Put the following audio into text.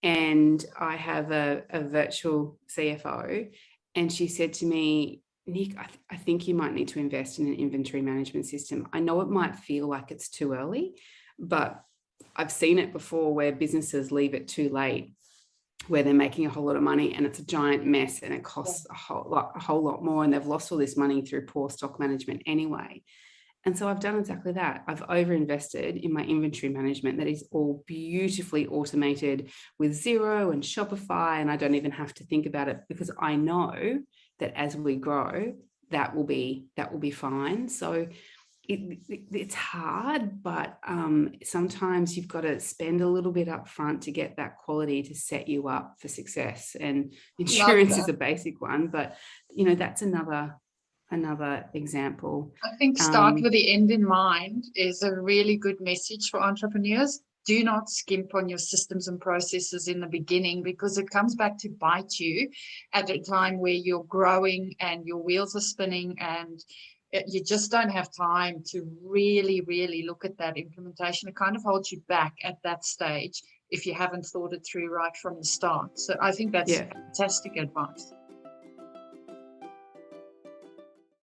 and I have a virtual CFO, and she said to me, Nic, I think you might need to invest in an inventory management system. I know it might feel like it's too early, but I've seen it before where businesses leave it too late, where they're making a whole lot of money and it's a giant mess and it costs a whole lot more, and they've lost all this money through poor stock management anyway. And so I've done exactly that. I've overinvested in my inventory management that is all beautifully automated with Xero and Shopify, and I don't even have to think about it because I know that as we grow, that will be fine. So it's hard, but sometimes you've got to spend a little bit up front to get that quality to set you up for success. And insurance is a basic one, but that's another example. I think start with the end in mind is a really good message for entrepreneurs. Do not skimp on your systems and processes in the beginning, because it comes back to bite you at a time where you're growing and your wheels are spinning, and you just don't have time to really, really look at that implementation. It kind of holds you back at that stage if you haven't thought it through right from the start. So I think that's fantastic advice.